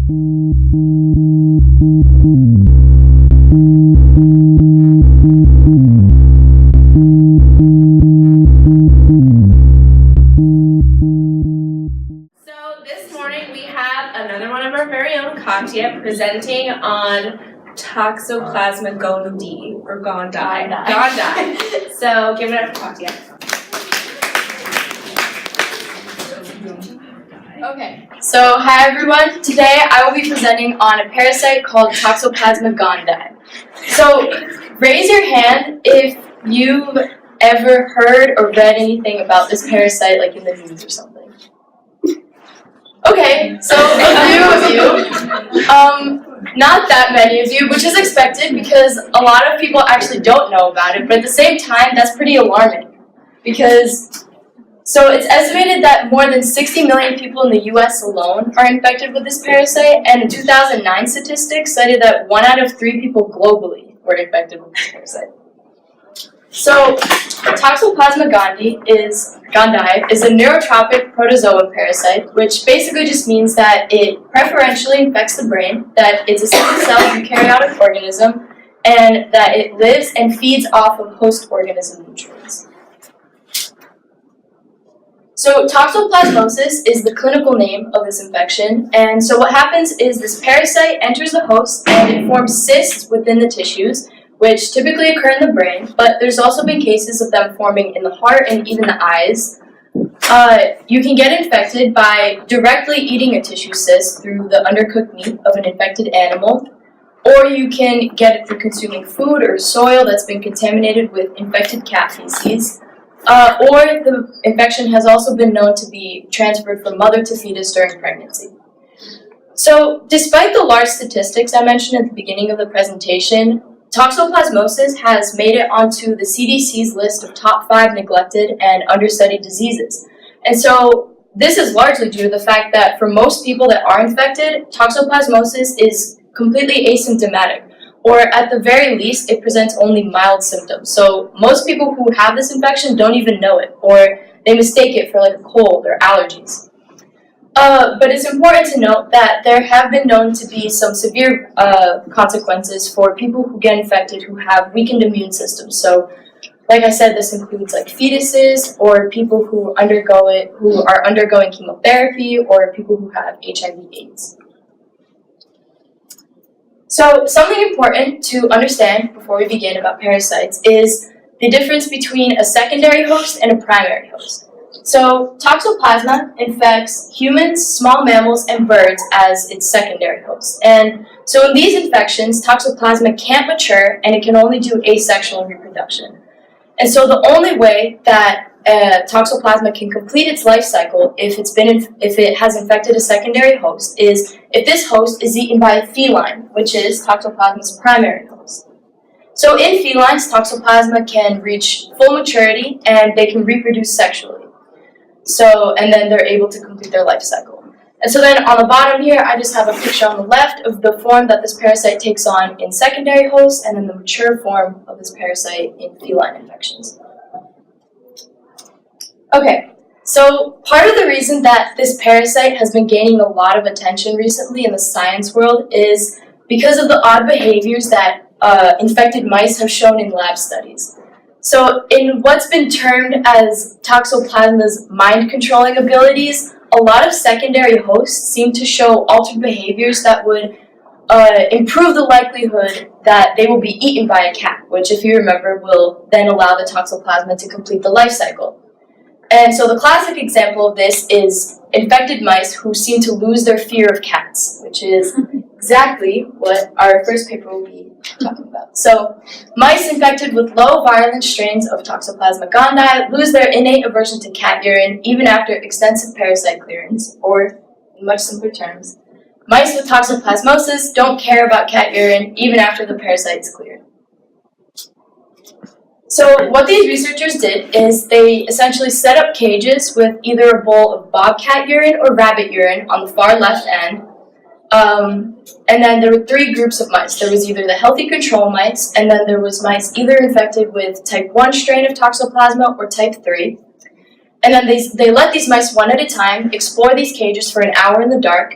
So this morning we have another one of our very own, Katya, presenting on Toxoplasma Gondii, or Gondii. Gondii. So give it up for Katya. Okay, so hi everyone. Today I will be presenting on a parasite called Toxoplasma gondii. So raise your hand if you've ever heard or read anything about this parasite, like in the news or something. Okay, so a few of you, not that many of you, which is expected because a lot of people actually don't know about it, but at the same time that's pretty alarming because so it's estimated that more than 60 million people in the US alone are infected with this parasite, and 2009 statistics cited that 1 out of 3 people globally were infected with this parasite. So Toxoplasma gondii is a neurotropic protozoan parasite, which basically just means that it preferentially infects the brain, that it's a single-cell eukaryotic organism, and that it lives and feeds off of host organism nutrients. So toxoplasmosis is the clinical name of this infection, and so what happens is this parasite enters the host and it forms cysts within the tissues, which typically occur in the brain, but there's also been cases of them forming in the heart and even the eyes. You can get infected by directly eating a tissue cyst through the undercooked meat of an infected animal, or you can get it through consuming food or soil that's been contaminated with infected cat feces. Or the infection has also been known to be transferred from mother to fetus during pregnancy. So, despite the large statistics I mentioned at the beginning of the presentation, toxoplasmosis has made it onto the CDC's list of top 5 neglected and understudied diseases. And so, this is largely due to the fact that for most people that are infected, toxoplasmosis is completely asymptomatic, or at the very least, it presents only mild symptoms. So most people who have this infection don't even know it, or they mistake it for like a cold or allergies. But it's important to note that there have been known to be some severe consequences for people who get infected who have weakened immune systems. So, like I said, this includes like fetuses, or people who are undergoing chemotherapy, or people who have HIV/AIDS. So something important to understand before we begin about parasites is the difference between a secondary host and a primary host. So Toxoplasma infects humans, small mammals, and birds as its secondary host. And so in these infections, Toxoplasma can't mature and it can only do asexual reproduction. And so the only way that Toxoplasma can complete its life cycle if it has infected a secondary host is if this host is eaten by a feline, which is Toxoplasma's primary host. So in felines, Toxoplasma can reach full maturity and they can reproduce sexually. And then they're able to complete their life cycle. And so then on the bottom here, I just have a picture on the left of the form that this parasite takes on in secondary hosts, and then the mature form of this parasite in feline infections. Okay, so part of the reason that this parasite has been gaining a lot of attention recently in the science world is because of the odd behaviors that infected mice have shown in lab studies. So in what's been termed as Toxoplasma's mind-controlling abilities, a lot of secondary hosts seem to show altered behaviors that would improve the likelihood that they will be eaten by a cat, which, if you remember, will then allow the Toxoplasma to complete the life cycle. And so the classic example of this is infected mice who seem to lose their fear of cats, which is exactly what our first paper will be talking about. So mice infected with low virulence strains of Toxoplasma gondii lose their innate aversion to cat urine even after extensive parasite clearance, or in much simpler terms, mice with toxoplasmosis don't care about cat urine even after the parasite is cleared. So what these researchers did is they essentially set up cages with either a bowl of bobcat urine or rabbit urine on the far left end. And then there were 3 groups of mice. There was either the healthy control mice, and then there was mice either infected with type 1 strain of Toxoplasma or type 3. And then they let these mice one at a time explore these cages for an hour in the dark,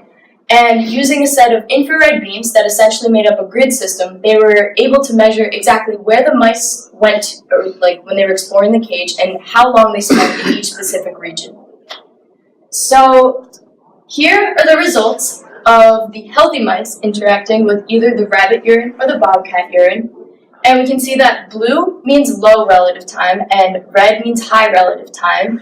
And using a set of infrared beams that essentially made up a grid system, they were able to measure exactly where the mice went, or like when they were exploring the cage, and how long they spent in each specific region. So here are the results of the healthy mice interacting with either the rabbit urine or the bobcat urine. And we can see that blue means low relative time and red means high relative time.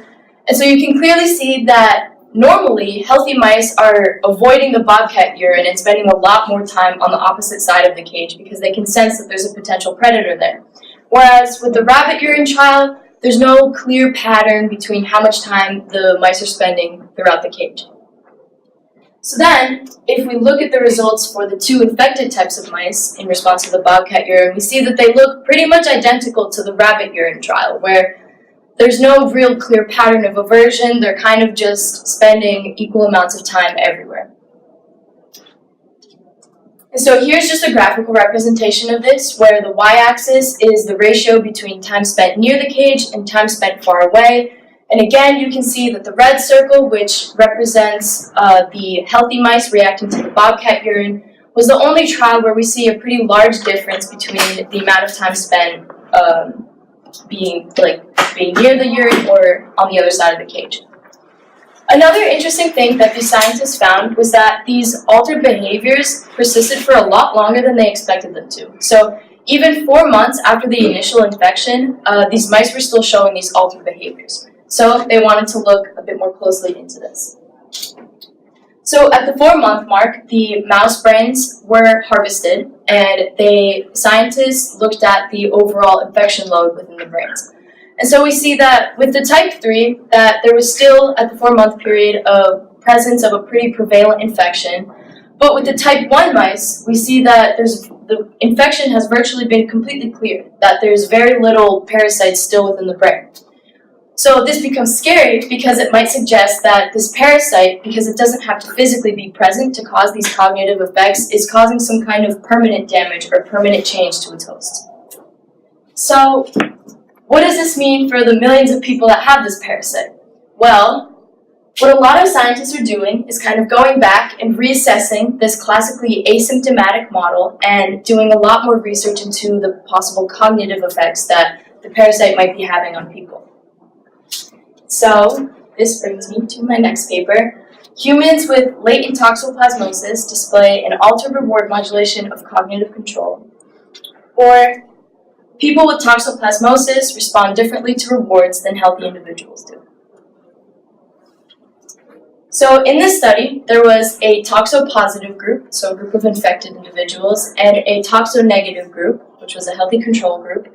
And so you can clearly see that normally, healthy mice are avoiding the bobcat urine and spending a lot more time on the opposite side of the cage because they can sense that there's a potential predator there. Whereas with the rabbit urine trial, there's no clear pattern between how much time the mice are spending throughout the cage. So then, if we look at the results for the two infected types of mice in response to the bobcat urine, we see that they look pretty much identical to the rabbit urine trial, where there's no real clear pattern of aversion. They're kind of just spending equal amounts of time everywhere. And so here's just a graphical representation of this, where the y-axis is the ratio between time spent near the cage and time spent far away. And again, you can see that the red circle, which represents the healthy mice reacting to the bobcat urine, was the only trial where we see a pretty large difference between the amount of time spent being near the urine or on the other side of the cage. Another interesting thing that the scientists found was that these altered behaviors persisted for a lot longer than they expected them to. So even 4 months after the initial infection, these mice were still showing these altered behaviors. So they wanted to look a bit more closely into this. So at the 4-month mark, the mouse brains were harvested, and scientists looked at the overall infection load within the brains. And so we see that with the type 3, that there was still, at the 4-month period, a presence of a pretty prevalent infection. But with the type 1 mice, we see that the infection has virtually been completely cleared, that there's very little parasites still within the brain. So this becomes scary because it might suggest that this parasite, because it doesn't have to physically be present to cause these cognitive effects, is causing some kind of permanent damage or permanent change to its host. So what does this mean for the millions of people that have this parasite? Well, what a lot of scientists are doing is kind of going back and reassessing this classically asymptomatic model and doing a lot more research into the possible cognitive effects that the parasite might be having on people. So this brings me to my next paper. Humans with latent toxoplasmosis display an altered reward modulation of cognitive control. Or people with toxoplasmosis respond differently to rewards than healthy individuals do. So in this study, there was a toxopositive group, so a group of infected individuals, and a toxonegative group, which was a healthy control group.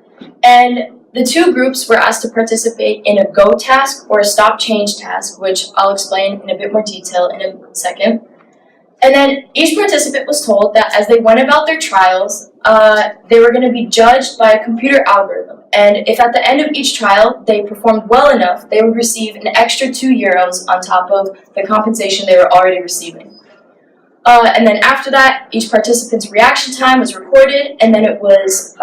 And the two groups were asked to participate in a go task or a stop change task, which I'll explain in a bit more detail in a second. And then each participant was told that as they went about their trials, they were going to be judged by a computer algorithm. And if at the end of each trial they performed well enough, they would receive an extra €2 on top of the compensation they were already receiving. And then after that, each participant's reaction time was recorded, and then it was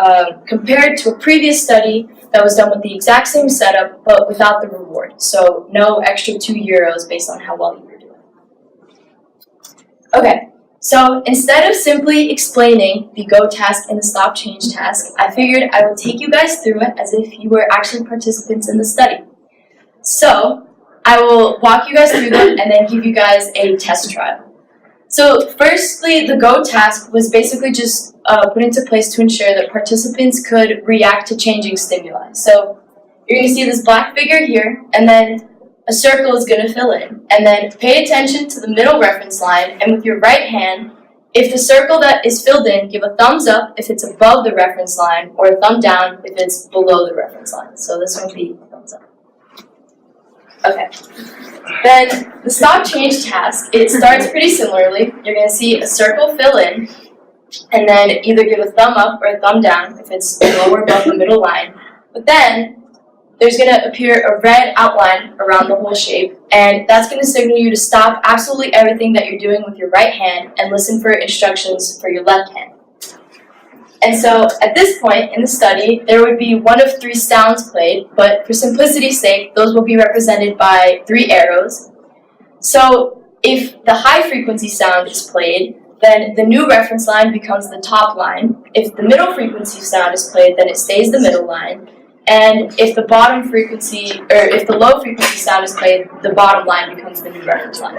compared to a previous study that was done with the exact same setup, but without the reward. So no extra €2 based on how well you were doing. Okay, so instead of simply explaining the go task and the stop change task, I figured I would take you guys through it as if you were actually participants in the study. So I will walk you guys through them and then give you guys a test trial. So firstly, the go task was basically just put into place to ensure that participants could react to changing stimuli. So you're going to see this black figure here, and then a circle is going to fill in. And then pay attention to the middle reference line, and with your right hand, if the circle that is filled in, give a thumbs up if it's above the reference line, or a thumb down if it's below the reference line. So this one would be thumbs up. Okay. Then the stop change task, it starts pretty similarly. You're going to see a circle fill in, and then either give a thumb up or a thumb down if it's below or above the middle line. But then there's going to appear a red outline around the whole shape, and that's going to signal you to stop absolutely everything that you're doing with your right hand and listen for instructions for your left hand. And so at this point in the study, there would be one of 3 sounds played, but for simplicity's sake, those will be represented by 3 arrows. So If the high frequency sound is played, then the new reference line becomes the top line. If the middle frequency sound is played, then it stays the middle line. And if the bottom frequency, or if the low frequency sound is played, the bottom line becomes the new reference line.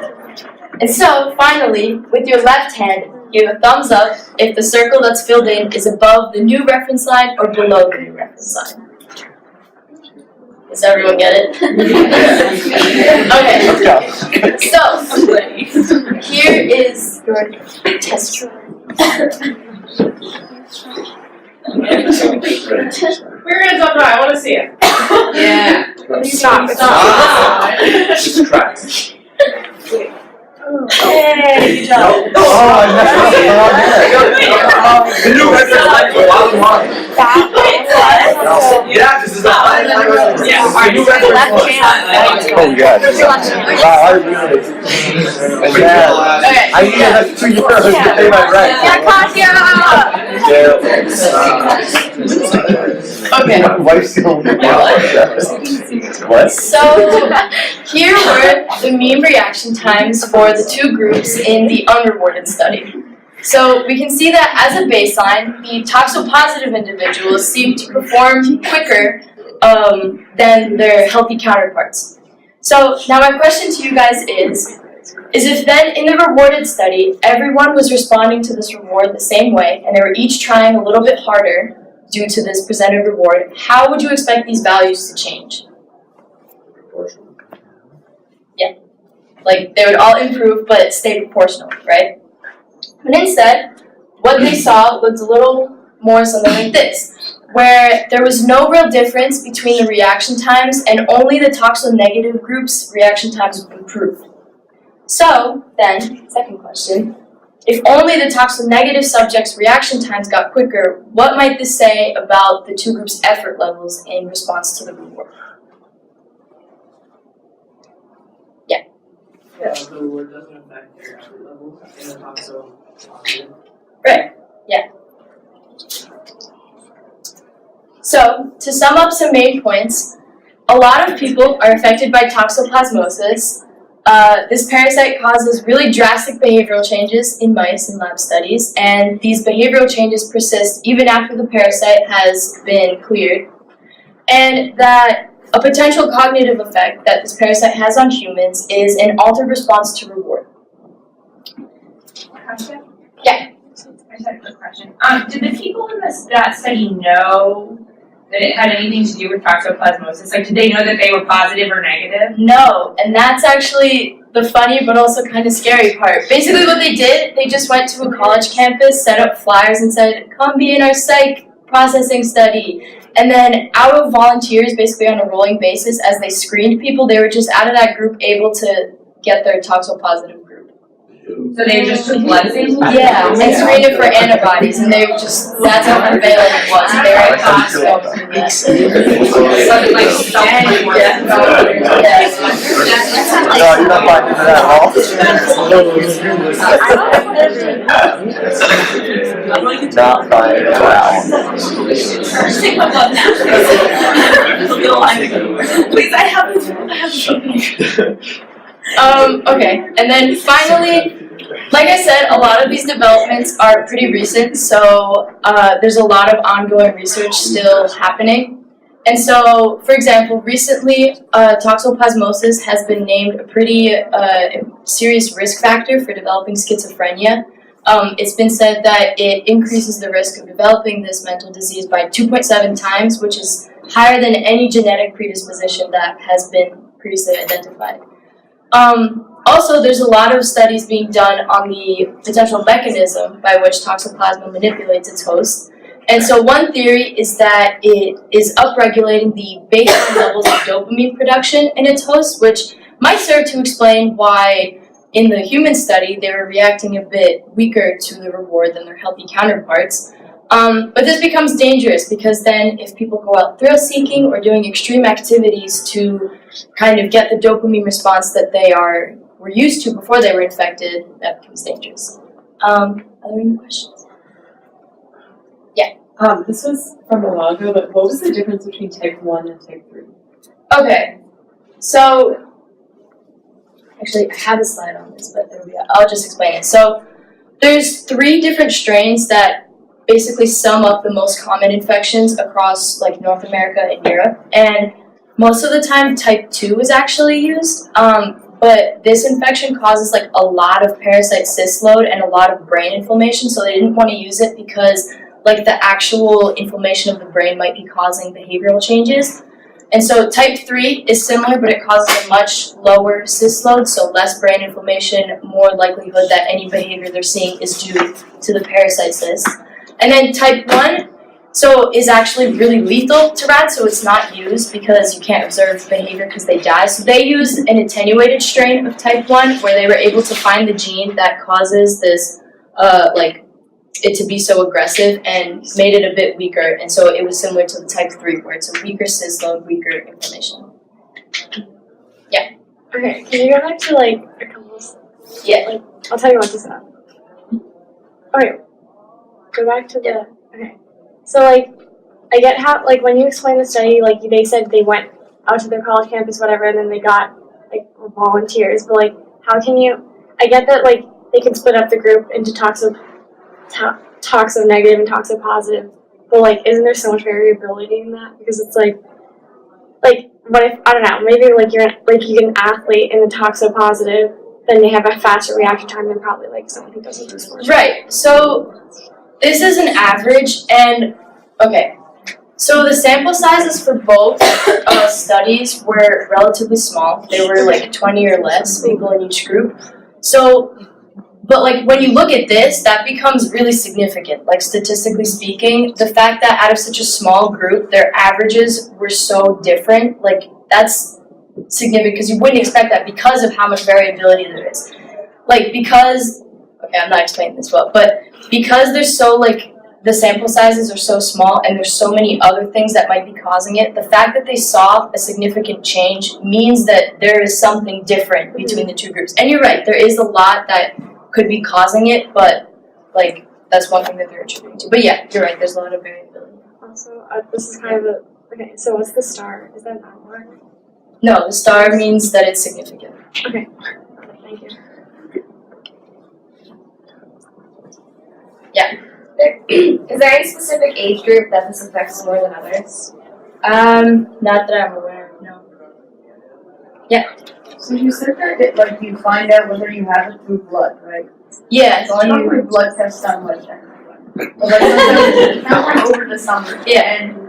And so, finally, with your left hand, give a thumbs up if the circle that's filled in is above the new reference line or below the new reference line. Does everyone get it? Okay. So, here is your test. We're gonna talk about. I want to see it. Yeah. Stop. Just try. Hey, good job. The new reference line for bottom line. Yeah, this is the line. Yeah. New reference line. Oh God. Wow, I really. Okay. I need that 2 euros to pay my rent. Okay. My wife's gonna What? So, here were the mean reaction times for the two groups in the unrewarded study. So, we can see that as a baseline, the toxopositive individuals seem to perform quicker than their healthy counterparts. So, now my question to you guys is if then in the rewarded study, everyone was responding to this reward the same way, and they were each trying a little bit harder due to this presented reward, how would you expect these values to change? Yeah. Like, they would all improve, but stay proportional, right? But instead, what they saw looked a little more something like this, where there was no real difference between the reaction times, and only the toxo-negative group's reaction times would improve. So, then, second question, if only the toxo-negative subjects' reaction times got quicker, what might this say about the two groups' effort levels in response to the reward? Yeah, the reward doesn't affect their effort level in the toxo positive. Right, yeah. So, to sum up some main points, a lot of people are affected by toxoplasmosis. This parasite causes really drastic behavioral changes in mice in lab studies, and these behavioral changes persist even after the parasite has been cleared. And that a potential cognitive effect that this parasite has on humans is an altered response to reward. Katya? Yeah. I just had a quick question. Did the people in that study know that it had anything to do with toxoplasmosis? Like, did they know that they were positive or negative? No, and that's actually the funny but also kind of scary part. Basically what they did, they just went to a college campus, set up flyers and said, come be in our psych processing study. And then out of volunteers, basically on a rolling basis, as they screened people, they were just out of that group able to get their toxopositive group. So they just took blood samples? Yeah, and screened it for antibodies, and they were just, that's how prevalent it was. They were at Costco. No, you're not buying into that at all? Not buying into that. Please, I have this. Okay, and then finally, like I said, a lot of these developments are pretty recent, so there's a lot of ongoing research still happening. And so, for example, recently, toxoplasmosis has been named a pretty serious risk factor for developing schizophrenia. It's been said that it increases the risk of developing this mental disease by 2.7 times, which is higher than any genetic predisposition that has been previously identified. Also, there's a lot of studies being done on the potential mechanism by which Toxoplasma manipulates its host. And so one theory is that it is upregulating the baseline levels of dopamine production in its host, which might serve to explain why in the human study they were reacting a bit weaker to the reward than their healthy counterparts. But this becomes dangerous because then if people go out thrill-seeking or doing extreme activities to kind of get the dopamine response that they were used to before they were infected, that becomes dangerous. Are there any questions? Yeah. This was from a while ago, but what was the difference between type 1 and type 3? Okay. So, actually, I have a slide on this, but there we go. I'll just explain it. So there's 3 different strains that basically sum up the most common infections across like North America and Europe. And most of the time type 2 is actually used. But this infection causes like a lot of parasite cyst load and a lot of brain inflammation, so they didn't want to use it because like the actual inflammation of the brain might be causing behavioral changes. And so type 3 is similar, but it causes a much lower cyst load, so less brain inflammation, more likelihood that any behavior they're seeing is due to the parasite cyst. And then type 1 is actually really lethal to rats, so it's not used because you can't observe behavior because they die. So they used an attenuated strain of type 1 where they were able to find the gene that causes this, it to be so aggressive and made it a bit weaker. And so it was similar to the type 3 where it's a weaker cyst load, weaker inflammation. Okay, can you go back to like a couple of, Yeah. I'll tell you what to say. Okay, go back to the, okay. So like, I get how, like when you explain the study, like they said they went out to their college campus, whatever, and then they got like volunteers, but like how can you, I get that like they can split up the group into toxo-negative and toxo-positive, but like isn't there so much variability in that? Because it's like what if, I don't know, maybe like you get an athlete in the toxo-positive, then they have a faster reaction time than probably like someone who doesn't do sports. Right, so this is an average, and okay, so the sample sizes for both studies were relatively small. They were like 20 or less people in each group. So, but like when you look at this, that becomes really significant. Like statistically speaking, the fact that out of such a small group, their averages were so different, like that's significant because you wouldn't expect that because of how much variability there is. Like because, okay, I'm not explaining this well, but because there's so like the sample sizes are so small and there's so many other things that might be causing it, the fact that they saw a significant change means that there is something different between the 2 groups. And you're right, there is a lot that could be causing it, but like that's one thing that they're attributing to. But yeah, you're right, there's a lot of variability. Also, this is kind of a, okay, so what's the star? Is that not one? No, the star means that it's significant. Okay, thank you. Is there any specific age group that this affects more than others? Not that I'm aware of, no. So you said that like you find out whether you have it through blood, right? Yeah, So I know your blood tests sound like that. But like now we're over the summer. Yeah. And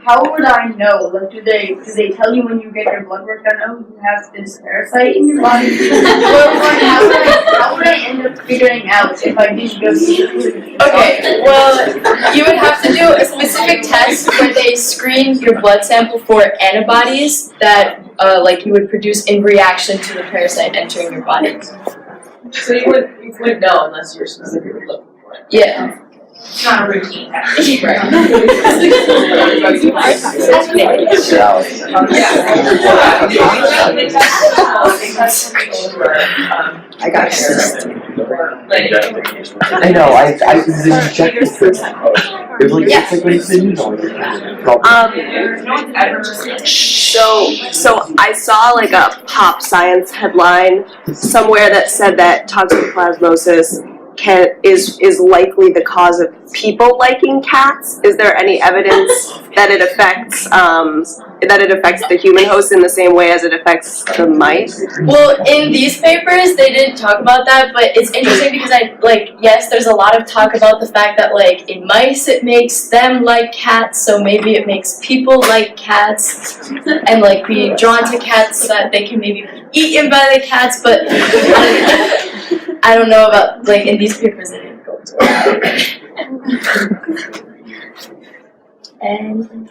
how would I know? Like do they tell you when you get your blood work done, oh, you have this parasite in your body? Or like how would I end up figuring out if I didn't go see the Okay, well, you would have to do a specific test where they screen your blood sample for antibodies that like you would produce in reaction to the parasite entering your body. So you wouldn't know unless you're specifically looking for it. Yeah. It's not a routine test. Right. I got I know, I didn't check this first. It was like, it's like when it's in So I saw like a pop science headline somewhere that said that toxoplasmosis is likely the cause of people liking cats. Is there any evidence that it affects the human host in the same way as it affects the mice? Well, in these papers, they didn't talk about that, but it's interesting because yes, there's a lot of talk about the fact that like in mice it makes them like cats, so maybe it makes people like cats and like be drawn to cats so that they can maybe be eaten by the cats, but I don't know about like in these papers they didn't go into it. And